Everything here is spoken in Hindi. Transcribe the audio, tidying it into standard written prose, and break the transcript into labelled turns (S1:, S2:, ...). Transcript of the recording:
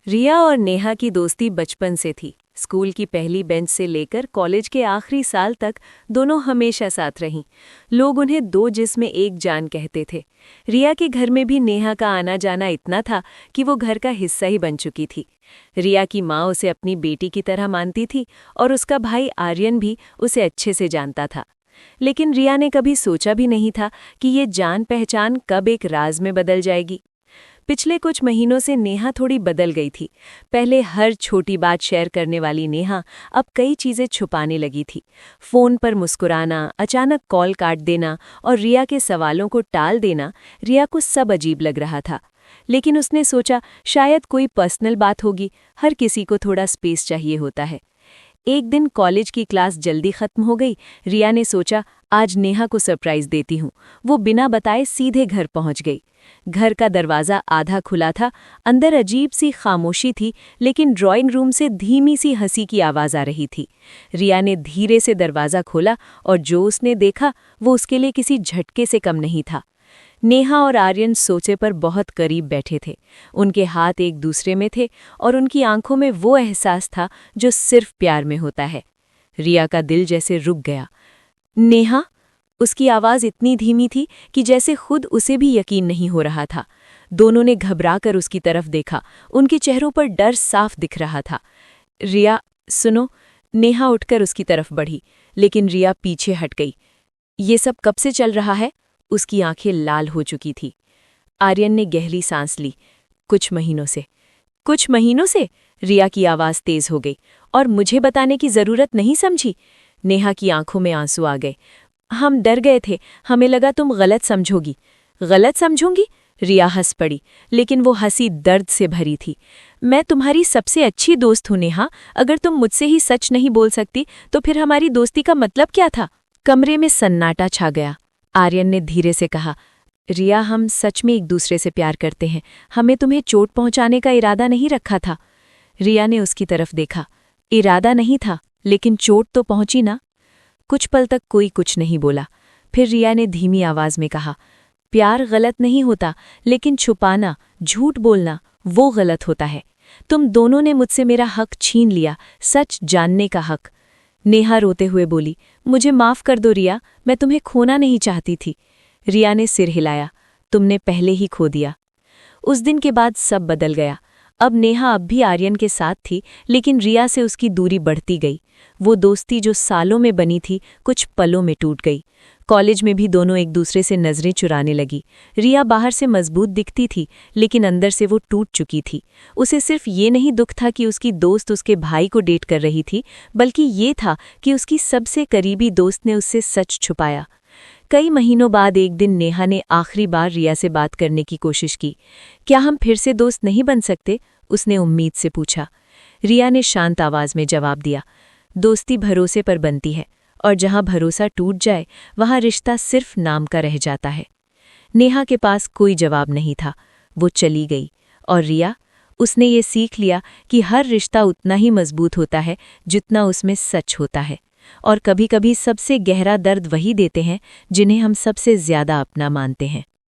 S1: रिया और नेहा की दोस्ती बचपन से थी। स्कूल की पहली बेंच से लेकर कॉलेज के आखिरी साल तक दोनों हमेशा साथ रहीं। लोग उन्हें दो जिस्म एक जान कहते थे। रिया के घर में भी नेहा का आना जाना इतना था कि वो घर का हिस्सा ही बन चुकी थी। रिया की माँ उसे अपनी बेटी की तरह मानती थी और उसका भाई आर्यन भी उसे अच्छे से जानता था। लेकिन रिया ने कभी सोचा भी नहीं था कि ये जान पहचान कब एक राज में बदल जाएगी। पिछले कुछ महीनों से नेहा थोड़ी बदल गई थी। पहले हर छोटी बात शेयर करने वाली नेहा अब कई चीजें छुपाने लगी थी। फोन पर मुस्कुराना, अचानक कॉल काट देना और रिया के सवालों को टाल देना रिया को सब अजीब लग रहा था। लेकिन उसने सोचा शायद कोई पर्सनल बात होगी, हर किसी को थोड़ा स्पेस चाहिए होता है। एक दिन कॉलेज की क्लास जल्दी खत्म हो गई। रिया ने सोचा आज नेहा को सरप्राइज देती हूँ। वो बिना बताए सीधे घर पहुंच गई। घर का दरवाज़ा आधा खुला था। अंदर अजीब सी खामोशी थी, लेकिन ड्राइंग रूम से धीमी सी हंसी की आवाज़ आ रही थी। रिया ने धीरे से दरवाज़ा खोला और जो उसने देखा वो उसके लिए किसी झटके से कम नहीं था। नेहा और आर्यन सोचे पर बहुत करीब बैठे थे। उनके हाथ एक दूसरे में थे और उनकी आंखों में वो एहसास था जो सिर्फ प्यार में होता है। रिया का दिल जैसे रुक गया। नेहा, उसकी आवाज़ इतनी धीमी थी कि जैसे खुद उसे भी यकीन नहीं हो रहा था। दोनों ने घबराकर उसकी तरफ देखा। उनके चेहरों पर डर साफ दिख रहा था। रिया, सुनो। नेहा उठकर उसकी तरफ बढ़ी, लेकिन रिया पीछे हट गई। ये सब कब से चल रहा है? उसकी आंखें लाल हो चुकी थी। आर्यन ने गहरी सांस ली। कुछ महीनों से। कुछ महीनों से? रिया की आवाज़ तेज हो गई। और मुझे बताने की ज़रूरत नहीं समझी? नेहा की आंखों में आंसू आ गए। हम डर गए थे, हमें लगा तुम गलत समझोगी। गलत समझूंगी? रिया हंस पड़ी, लेकिन वो हंसी दर्द से भरी थी। मैं तुम्हारी सबसे अच्छी दोस्त हूं नेहा। अगर तुम मुझसे ही सच नहीं बोल सकती तो फिर हमारी दोस्ती का मतलब क्या था? कमरे में सन्नाटा छा गया। आर्यन ने धीरे से कहा, रिया, हम सच में एक दूसरे से प्यार करते हैं। हमें तुम्हें चोट पहुंचाने का इरादा नहीं रखा था। रिया ने उसकी तरफ देखा। इरादा नहीं था, लेकिन चोट तो पहुंची ना। कुछ पल तक कोई कुछ नहीं बोला। फिर रिया ने धीमी आवाज में कहा, प्यार गलत नहीं होता, लेकिन छुपाना, झूठ बोलना, वो गलत होता है। तुम दोनों ने मुझसे मेरा हक छीन लिया, सच जानने का हक। नेहा रोते हुए बोली, मुझे माफ कर दो रिया, मैं तुम्हें खोना नहीं चाहती थी। रिया ने सिर हिलाया, तुमने पहले ही खो दिया। उस दिन के बाद सब बदल गया। अब नेहा अब भी आर्यन के साथ थी, लेकिन रिया से उसकी दूरी बढ़ती गई। वो दोस्ती जो सालों में बनी थी, कुछ पलों में टूट गई। कॉलेज में भी दोनों एक दूसरे से नजरें चुराने लगी। रिया बाहर से मजबूत दिखती थी, लेकिन अंदर से वो टूट चुकी थी। उसे सिर्फ ये नहीं दुख था कि उसकी दोस्त उसके भाई को डेट कर रही थी, बल्कि ये था कि उसकी सबसे करीबी दोस्त ने उससे सच छुपाया। कई महीनों बाद एक दिन नेहा ने आखिरी बार रिया से बात करने की कोशिश की। क्या हम फिर से दोस्त नहीं बन सकते? उसने उम्मीद से पूछा। रिया ने शांत आवाज में जवाब दिया, दोस्ती भरोसे पर बनती है, और जहां भरोसा टूट जाए वहां रिश्ता सिर्फ नाम का रह जाता है। नेहा के पास कोई जवाब नहीं था। वो चली गई। और रिया, उसने ये सीख लिया कि हर रिश्ता उतना ही मजबूत होता है जितना उसमें सच होता है। और कभी-कभी सबसे गहरा दर्द वही देते हैं जिन्हें हम सबसे ज्यादा अपना मानते हैं।